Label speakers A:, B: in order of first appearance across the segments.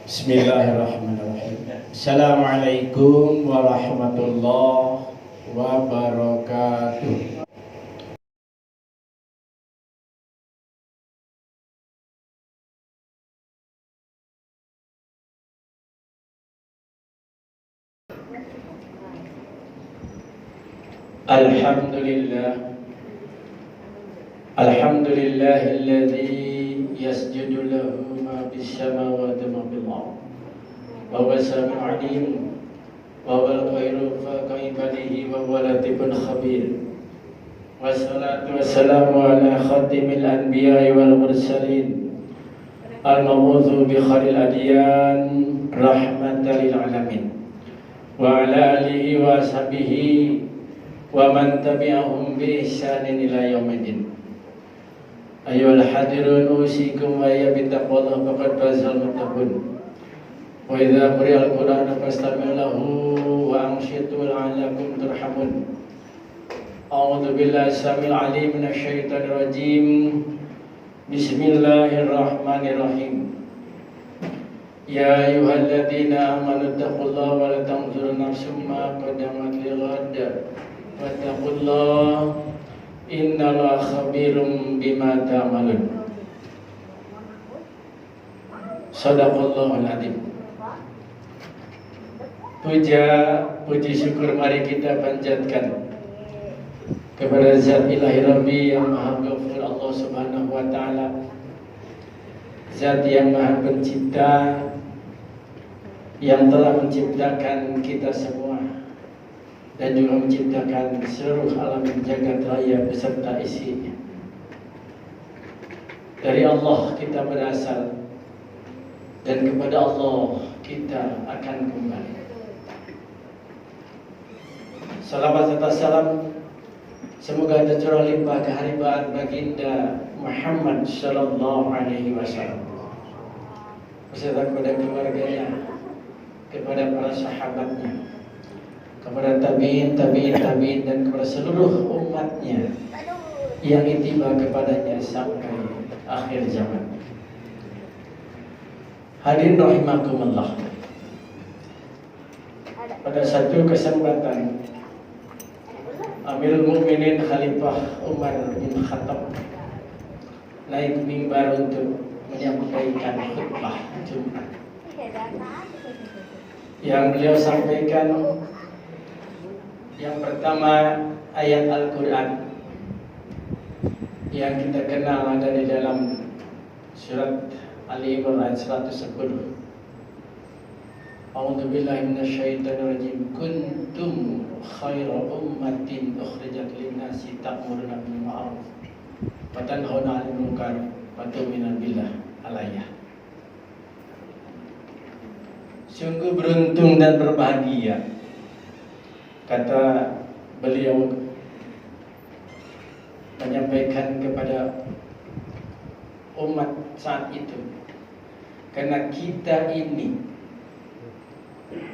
A: Bismillahirrahmanirrahim. Assalamualaikum warahmatullahi wabarakatuh. Alhamdulillah. Alhamdulillahilladzi yasjudu lahu ma fis samawati wa ma fil ardh. Wa huwa as-sami'ul 'alim wa huwa al-khairu fawqa ibadihi wa huwa latifun khabir. Wassalatu wassalamu ala khatimil anbiya'i wal mursalin al-mab'utsu bi khairil adyan rahmatan lil alamin wa ala alihi wa ashabihi wa man tabi'ahum bi ihsanin ila yaumiddin. Ayyuhal hadirun usikum wa ya bittaqwallah faqad fazal muttaqun. Wa idza quri'al qur'anu fastami'u lahu wa anshitu la'allakum turhamun. A'udzu billahi samil 'alim minasy syaithanir rajim. Bismillahirrahmanirrahim. Ya ayyuhalladzina amanu taqullaha wa la tanzur nafsum ma qaddamat lighad. Wattaqullaha innallaha khabirum bima ta'malun. Shadaqallahul adzim. Puji syukur mari kita panjatkan kepada Zat Ilahi Rabbi yang Maha Ghafur, Allah Subhanahu wa taala. Zat yang Maha Pencipta yang telah menciptakan kita semua dan juga menciptakan seluruh alam jagat raya beserta isinya. Dari Allah kita berasal dan kepada Allah kita akan kembali. Salawat serta salam semoga tercurah limpah keharibaan baginda Muhammad sallallahu alaihi wasallam beserta kepada keluarganya, kepada para sahabatnya, kepada tabi'in dan kepada seluruh umatnya yang itiba kepadanya sampai akhir zaman. Hadirin rahimakumullah. Pada satu kesempatan Amirul Mukminin Khalifah Umar bin Khattab naik mimbar untuk menyampaikan khutbah Jumat. Yang beliau sampaikan yang pertama ayat Al-Quran yang kita kenal ada di dalam surat Ali Imran ayat 110. A'udzu billahi minasyaitonir rajim. Kuntum khairu ummatin ukhrijat lin-nasi ta'muruna bil ma'ruf wa tanhauna 'anil munkar wa tu'minuna billah al-ayah. Sungguh beruntung dan berbahagia, kata beliau menyampaikan kepada umat saat itu, karena kita ini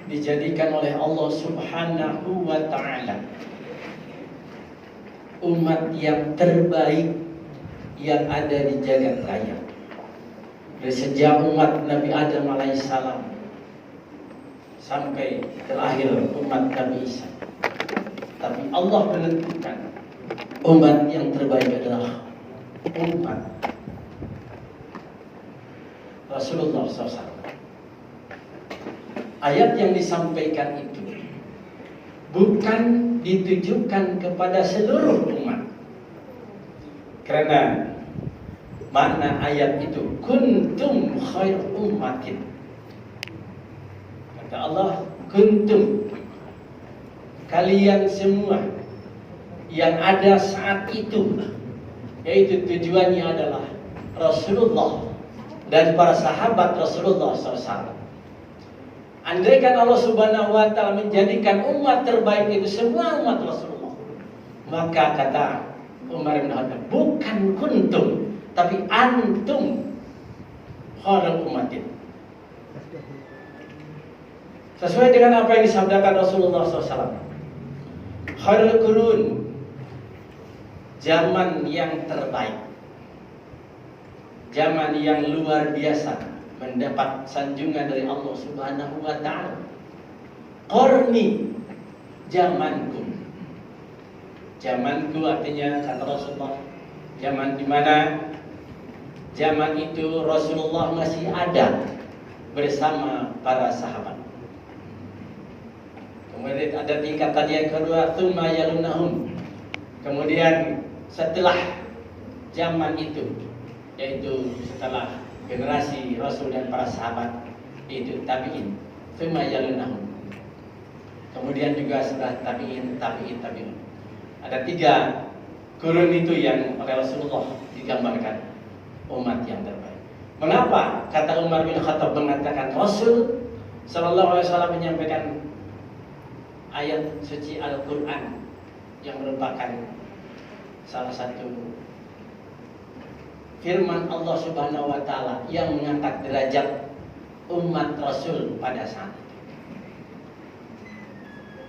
A: dijadikan oleh Allah Subhanahu wa ta'ala umat yang terbaik yang ada di jagat raya. Dari sejak umat Nabi Adam alaihissalam sampai terakhir umat Nabi Isa. Tapi Allah menentukan umat yang terbaik adalah umat Rasulullah SAW. Ayat yang disampaikan itu bukan ditujukan kepada seluruh umat, karena makna ayat itu kuntum khair ummatin. Kata Allah, kuntum, kalian semua yang ada saat itu, yaitu tujuannya adalah Rasulullah dan para sahabat Rasulullah SAW. Andaikan Allah Subhanahu wa ta'ala menjadikan umat terbaik itu semua umat Rasulullah, maka kata Umar bin Khattab, bukan kuntum tapi antum khairul ummatin. Sesuai dengan apa yang disabdakan Rasulullah SAW, khairul qurun, zaman yang terbaik, zaman yang luar biasa mendapat sanjungan dari Allah Subhanahu wa taala. Qarni, zamanku. Zamanku artinya kata Rasulullah, zaman di mana zaman itu Rasulullah masih ada bersama para sahabat. Kemudian ada tingkatan yang kedua, tsumma yalunahum. Kemudian setelah zaman itu, yaitu setelah generasi Rasul dan para sahabat, itu tabi'in, tsumma yalunahum. Kemudian juga setelah tabi'in. Ada 3 kurun itu yang oleh Rasulullah digambarkan umat yang terbaik. Mengapa kata Umar bin Khattab mengatakan Rasul sallallahu alaihi wasallam menyampaikan ayat suci Al-Quran yang merupakan salah satu firman Allah Subhanahu wa taala yang mengangkat derajat umat Rasul pada saat itu.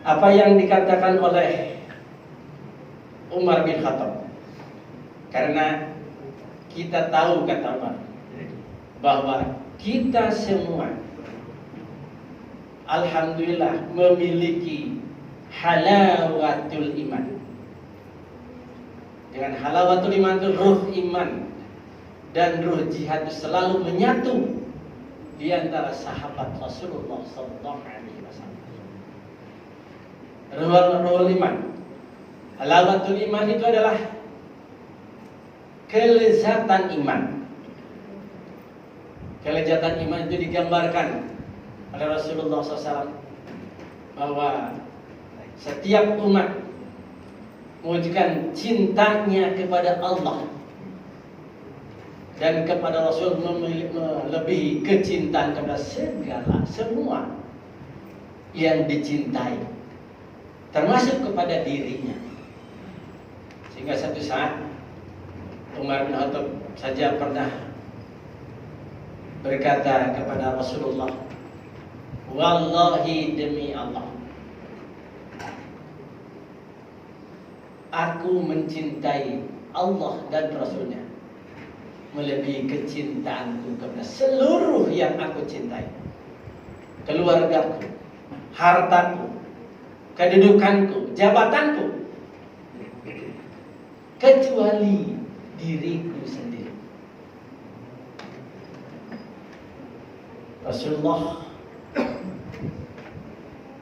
A: Apa yang dikatakan oleh Umar bin Khattab? Karena kita tahu, kata Umar, bahwa kita semua alhamdulillah memiliki halawatul iman. Dengan halawatul iman itu ruh iman dan ruh jihad itu selalu menyatu di antara sahabat Rasulullah sallallahu alaihi wasallam. Ruh iman, halawatul iman itu adalah kelezatan iman. Kelezatan iman itu digambarkan oleh Rasulullah SAW bahwa setiap umat menunjukkan cintanya kepada Allah dan kepada Rasul melebihi kecintaan kepada semua yang dicintai, termasuk kepada dirinya. Sehingga satu saat Umar bin Khattab saja pernah berkata kepada Rasulullah, wallahi demi Allah, aku mencintai Allah dan Rasulnya melebihi kecintaanku kepada seluruh yang aku cintai. Keluargaku, hartaku, kedudukanku, jabatanku, kecuali diriku sendiri. Rasulullah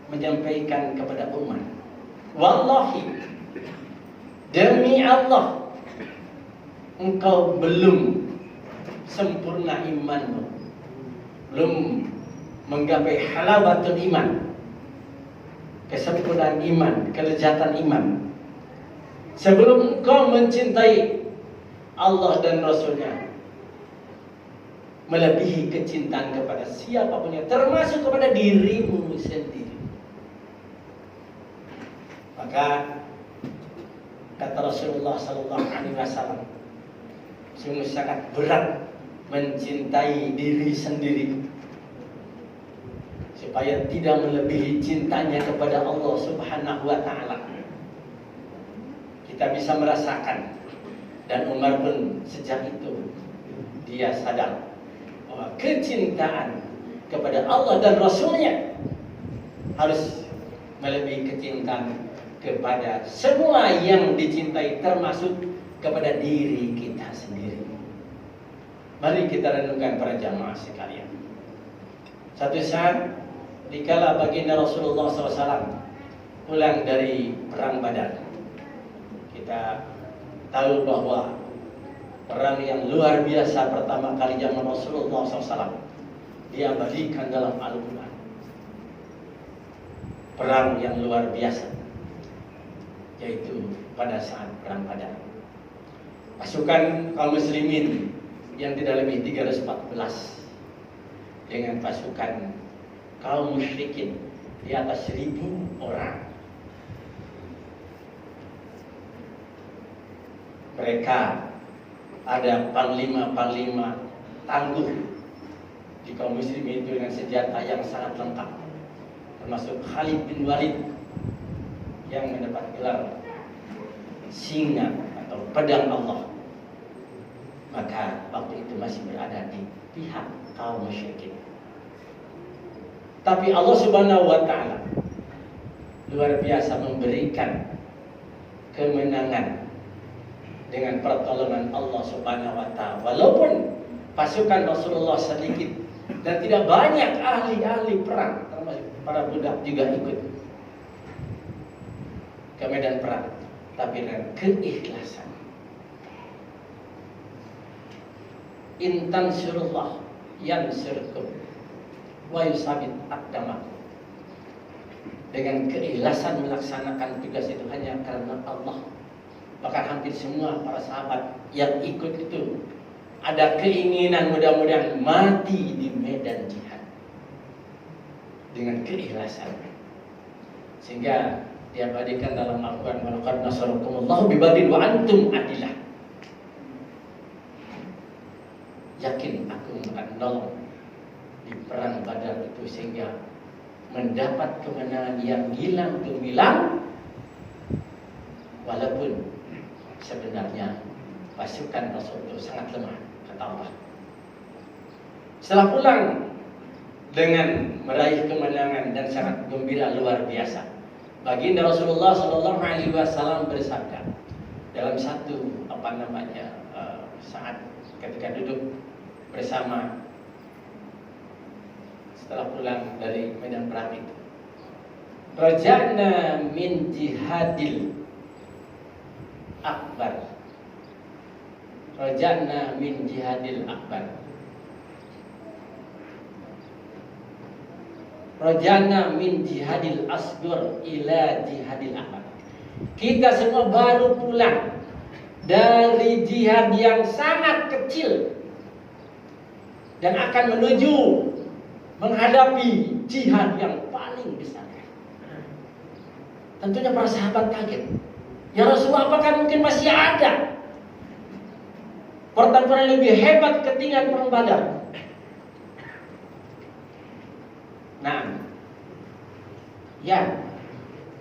A: menyampaikan kepada umat, wallahi demi Allah, engkau belum sempurna imanmu, belum menggapai halawatul iman, kesempurnaan iman, kelezatan iman, sebelum engkau mencintai Allah dan Rasulnya melebihi kecintaan kepada siapapun, yang termasuk kepada dirimu sendiri. Maka kata Rasulullah sallallahu alaihi wasallam, sungguh sangat berat mencintai diri sendiri supaya tidak melebihi cintanya kepada Allah Subhanahu wa taala. Kita bisa merasakan, dan Umar pun sejak itu dia sadar bahwa kecintaan kepada Allah dan Rasulnya harus melebihi kecintaan kepada semua yang dicintai, termasuk kepada diri kita sendiri. Mari kita renungkan para jamaah sekalian. Satu saat dikala baginda Rasulullah SAW pulang dari perang Badar, kita tahu bahwa perang yang luar biasa pertama kali zaman Rasulullah SAW diabadikan dalam Al-Quran. Perang yang luar biasa, yaitu pada saat perang Badar. Pasukan kaum muslimin yang tidak lebih 314 dengan pasukan kaum musyrikin di atas 1000 orang. Mereka ada panglima-panglima tangguh di kaum muslimin itu dengan senjata yang sangat lengkap, termasuk Khalid bin Walid yang mendapat gelar singa atau pedang Allah. Maka waktu itu masih berada di pihak kaum musyrikin. Tapi Allah Subhanahu wa taala luar biasa memberikan kemenangan dengan pertolongan Allah Subhanahu wa taala. Walaupun pasukan Rasulullah sedikit dan tidak banyak ahli-ahli perang, termasuk para budak juga ikut ke medan perang, tapi dengan keikhlasan. In tansurullah yansurkum wa yusabit aqdamakum. Dengan keikhlasan melaksanakan tugas itu hanya karena Allah. Bahkan hampir semua para sahabat yang ikut itu ada keinginan mudah-mudahan mati di medan jihad dengan keikhlasan, sehingga diabadikan dalam Al-Quran, walaqad nasarakumullahu bibadrin wa antum adillah. Yakin aku akan menolong di perang Badar itu sehingga mendapat kemenangan yang gilang gemilang, walaupun sebenarnya pasukan Rasul itu sangat lemah, kata Allah. Setelah pulang dengan meraih kemenangan dan sangat gembira luar biasa, baginda Rasulullah Shallallahu Alaihi Wasallam bersabda dalam satu saat ketika duduk bersama setelah pulang dari medan perang itu, raja'na min jihadil akbar, raja'na min jihadil akbar, raja'na min jihadil asghar ila jihadil akbar. Kita semua baru pulang dari jihad yang sangat kecil dan akan menuju menghadapi jihad yang paling besar. Tentunya para sahabat kaget. Ya Rasulullah, apakah mungkin masih ada pertempuran yang lebih hebat ketimbang perang Badar? Nah, ya,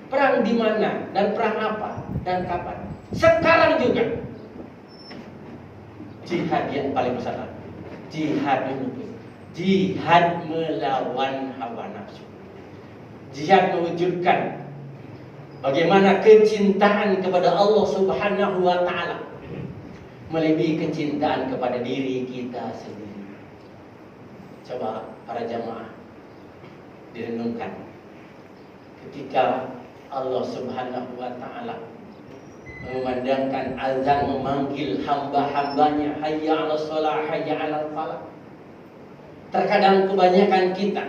A: perang di mana dan perang apa dan kapan? Sekarang juga jihad yang paling besar. Jihad dulu, jihad melawan hawa nafsu, jihad mewujudkan bagaimana kecintaan kepada Allah Subhanahu wa taala melebihi kecintaan kepada diri kita sendiri. Coba para jamaah direnungkan, ketika Allah Subhanahu wa taala memandangkan azan memanggil hamba-hambanya, hayya 'alas shalah, hayya 'alal falah. Terkadang kebanyakan kita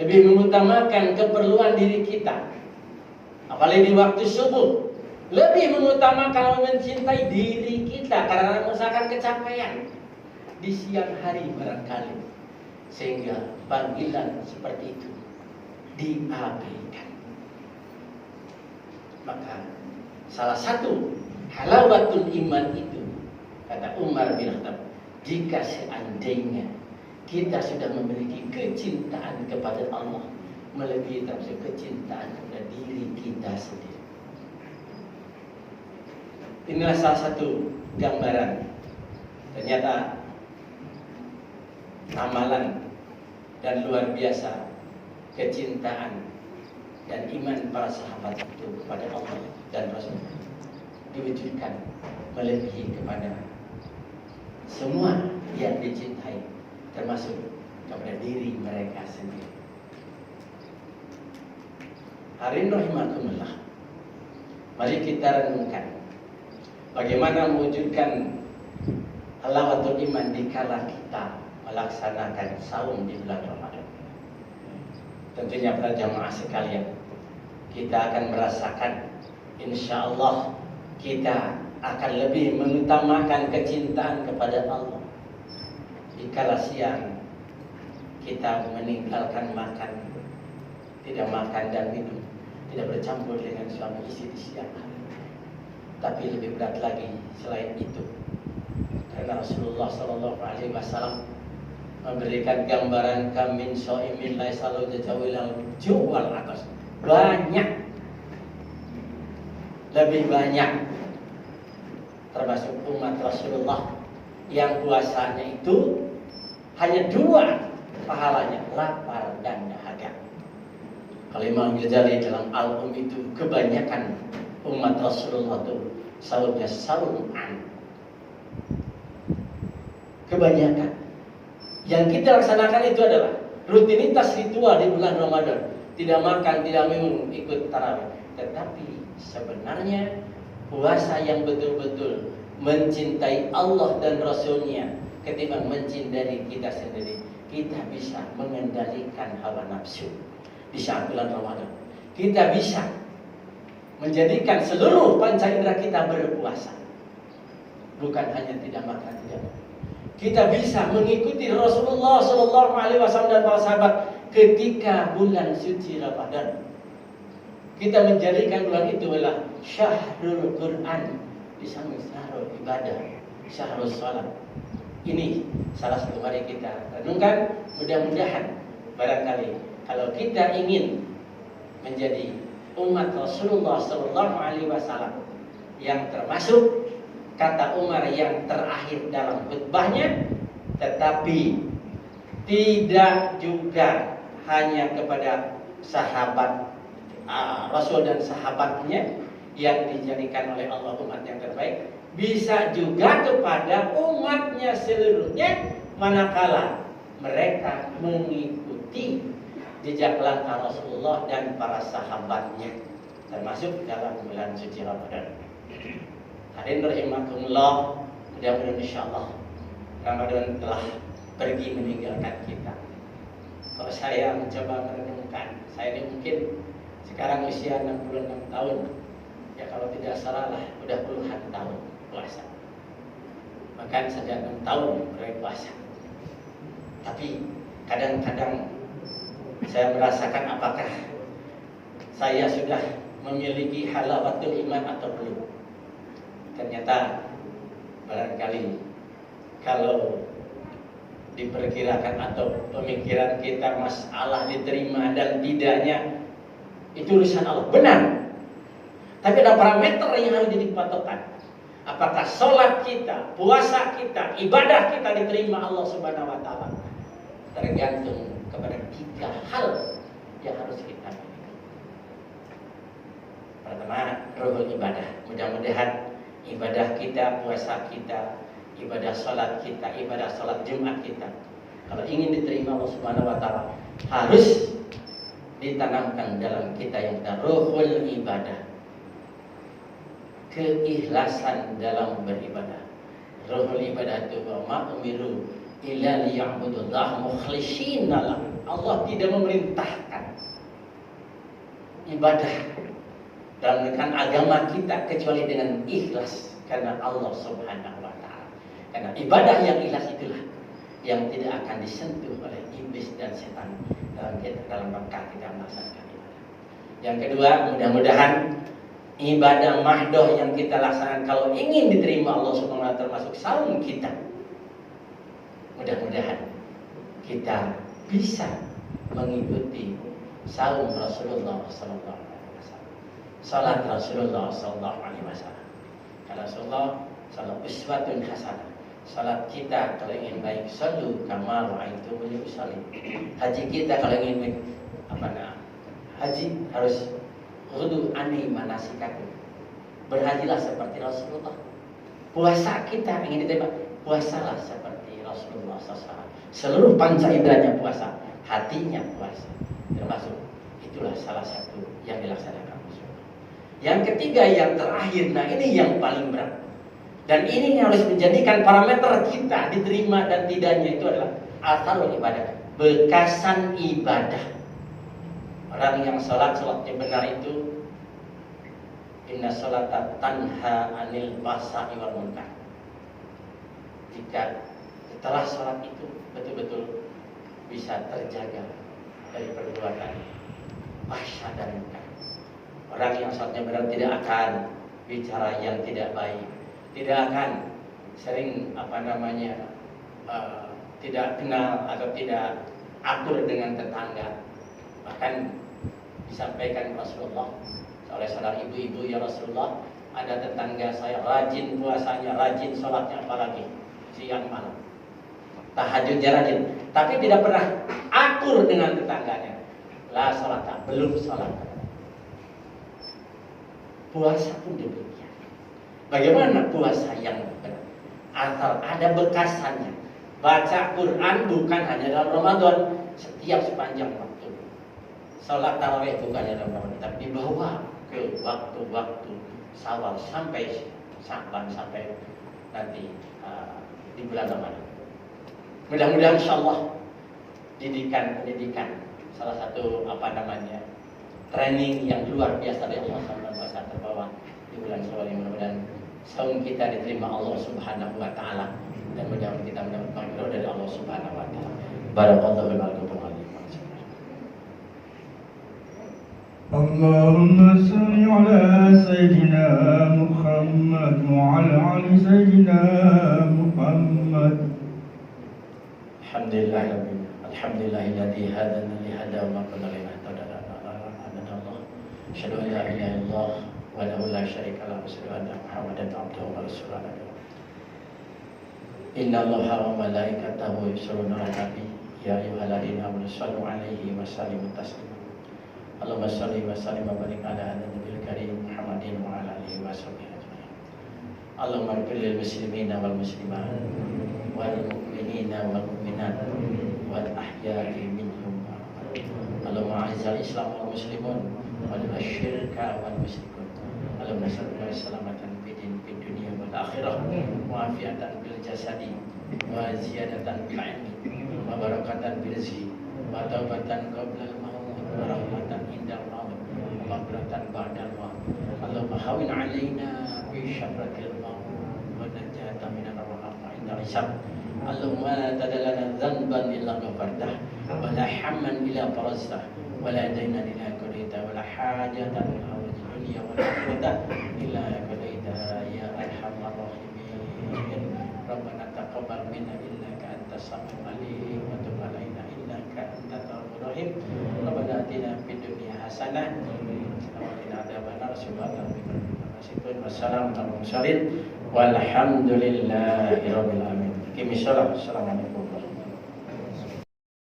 A: lebih mengutamakan keperluan diri kita, apalagi di waktu subuh, lebih mengutamakan mencintai diri kita karena merasakan kecapean di siang hari barangkali, sehingga panggilan seperti itu diabaikan. Maka salah satu halawatul iman itu, kata Umar bin Khattab, jika seandainya kita sudah memiliki kecintaan kepada Allah melebihi termasuk kecintaan kepada diri kita sendiri. Inilah salah satu gambaran ternyata amalan dan luar biasa kecintaan dan iman para sahabat itu kepada Allah dan Rasul diwujudkan melebihi kepada semua yang dicintai, termasuk kepada diri mereka sendiri. Hadirin rahimakumullah, mari kita renungkan bagaimana mewujudkan halawatul iman dikala kita melaksanakan saum di bulan Ramadan. Tentunya para jamaah sekalian, kita akan merasakan, insya Allah kita akan lebih mengutamakan kecintaan kepada Allah. Dikala siang kita meninggalkan makan, tidak makan dan minum, tidak bercampur dengan suami istri di siang hari. Tapi lebih berat lagi selain itu, karena Rasulullah SAW memberikan gambaran kamin so'imin laisalu jajawilal juwal atas, banyak, lebih banyak termasuk umat Rasulullah yang puasanya itu
B: Hanya 2 pahalanya, lapar dan dahaga. Kalau Imam Ghazali dalam Al-Um itu kebanyakan umat Rasulullah itu sahurnya sauman. Kebanyakan. Yang kita laksanakan itu adalah rutinitas ritual di bulan Ramadan. Tidak makan, tidak minum, ikut tarawih. Tetapi sebenarnya puasa yang betul-betul mencintai Allah dan Rasulnya ketimbang mencintai kita sendiri. Kita bisa mengendalikan hawa nafsu di saat bulan Ramadan. Kita bisa menjadikan seluruh panca indera kita berpuasa. Bukan hanya tidak makan, tidak minum. Kita bisa mengikuti Rasulullah SAW dan para sahabat ketika bulan suci Ramadan. Kita menjadikan bulan itu adalah syahrul Quran, di samping syahrul ibadah, syahrul salat. Ini salah satu mari kita renungkan. Mudah-mudahan barangkali kalau kita ingin menjadi umat Rasulullah SAW yang termasuk kata Umar yang terakhir dalam khutbahnya, tetapi tidak juga hanya kepada sahabat Rasul dan sahabatnya yang dijadikan oleh Allah umat yang terbaik, bisa juga kepada umatnya seluruhnya manakala mereka mengikuti jejak langkah Rasulullah dan para sahabatnya, termasuk dalam bulan suci Ramadan. Hadirin rahimakumullah, mudah-mudahan insyaallah Ramadan telah pergi meninggalkan kita. Kalau saya mencoba merenungkan, saya ini mungkin sekarang usia 66 tahun. Ya kalau tidak salah lah, udah puluhan tahun puasa. Bahkan sejak 6 tahun berpuasa. Tapi kadang-kadang saya merasakan apakah saya sudah memiliki halawatul iman atau belum. Ternyata barangkali kalau diperkirakan atau pemikiran kita masalah diterima dan tidaknya itu urusan Allah, benar. Tapi ada parameter yang harus jadi patokan. Apakah sholat kita, puasa kita, ibadah kita diterima Allah Subhanahu wa taala? Tergantung kepada 3 hal yang harus kita miliki. Pertama, ruhul ibadah. Mudah-mudahan ibadah kita, puasa kita, ibadah sholat kita, ibadah sholat Jumat kita, kalau ingin diterima Allah Subhanahu wa taala, harus ditanamkan dalam kita yang ruhul ibadah. Keikhlasan dalam beribadah. Ruhul ibadah itu ma umiru illa liya'budullah mukhlishina lahu. Allah tidak memerintahkan ibadah dalam agama kita kecuali dengan ikhlas karena Allah Subhanahu wa taala. Karena ibadah yang ikhlas itulah yang tidak akan disentuh oleh iblis dan setan dalam rangka kita melaksanakan ibadah. Yang kedua, mudah-mudahan ibadah mahdoh yang kita laksanakan kalau ingin diterima Allah Subhanahu wa taala termasuk saum kita. Mudah-mudahan kita bisa mengikuti saum Rasulullah sallallahu alaihi wasallam. Salat Rasulullah sallallahu alaihi wasallam. Kata Rasulullah sallallahu uswatun hasanah. Salat kita kalau ingin baik, sallu kama ra'aitumuni usalli. Haji kita kalau ingin haji harus khudu anni manasikakum. Berhajilah seperti Rasulullah. Puasa kita ingin diterima, puasalah seperti Rasulullah SAW. Seluruh panca inderanya puasa, hatinya puasa. Termasuk itulah salah satu yang dilaksanakan Rasulullah. Yang ketiga, yang terakhir, nah ini yang paling berat. Dan ini yang harus menjadikan parameter kita diterima dan tidaknya itu adalah atharul ibadah, bekasan ibadah. Orang yang sholatnya benar itu inna sholata tanha anil fahsya'i wal munkar. Jika setelah sholat itu betul-betul bisa terjaga dari perbuatan fahsya dan munkar. Orang yang sholatnya benar tidak akan bicara yang tidak baik, tidak akan sering tidak kenal atau tidak akur dengan tetangga. Bahkan disampaikan Rasulullah oleh saudara ibu-ibu, ya Rasulullah, ada tetangga saya rajin puasanya, rajin sholatnya, apalagi siang malam. tahajudnya rajin, tapi tidak pernah akur dengan tetangganya. La salata, belum salat. Puasa pun demikian. Bagaimana puasa yang benar? Asal ada bekasannya. Baca Quran bukan hanya dalam Ramadan, setiap sepanjang waktu. Salat tarawih bukan hanya dalam Ramadan, tapi dibawa ke waktu-waktu Syawal sampai Sya'ban sampai nanti di bulan Ramadan. Mudah-mudahan insyaallah pendidikan salah satu training yang luar biasa dari Allah SWT terbawa di bulan Syawal ini. Mudah-mudahan saum kita diterima Allah Subhanahu wa taala dan mudah-mudahan kita mendapat maghfirah dari Allah Subhanahu wa taala. Barakallahu lakum wa lakum.
C: اللهم صل على سيدنا محمد وعلى آل سيدنا محمد.
B: Alhamdulillahilladzi hadana li hada wa ma kunna linahtadiya Allah. Asyhadu an la ilaha illallah wa la syarika lahu wa asyhadu anna Muhammadan abduhu wa rasuluhu. Inna Allaha wa malaikatahu yusholluna 'alan nabi ya ayyuhalladzina amanu shallu 'alaihi wa sallimu taslima. Allahumma shalli wa sallim wa barik ala nabiyil karim Muhammadin wa ala alihi wa sahbihi ajma'in. Allahumma ighfir lil muslimina wal muslimat wal mu'minina wal mu'minat wal ahya'i minhum. Allahumma a'izzal Islam wal muslimun wal syirka wal musyrikun. Allahumma salli salamatan fid dunya wal akhirah wa afiatan bil jasadi wa ziyadatan fil ilmi wa barakatan bil rizqi wa taubatan qabla al maut wa rahmatan indal maut wa maghfiratan ba'dal maut. Allahumma hawwin 'alaina bi syafratil maut wa najatan minar rahmah indal hisab. Allahumma la tadallana dhanban illa ghafartah wa la hamman illa farajtah wa la daynan illa qadaita wa la hajatan min hawajil dunya wal akhirah illa qadaita ya arhamar rahimin. Rabbana taqabbal minna innaka antas samiul alim wa tub 'alaina innaka antat tawwabur rahim. Rabbana atina fid dunya hasanah wa qina adzabannar. Wassalamu ala mursalin walhamdulillahi rabbil alamin. Assalamualaikum warahmatullahi wabarakatuh.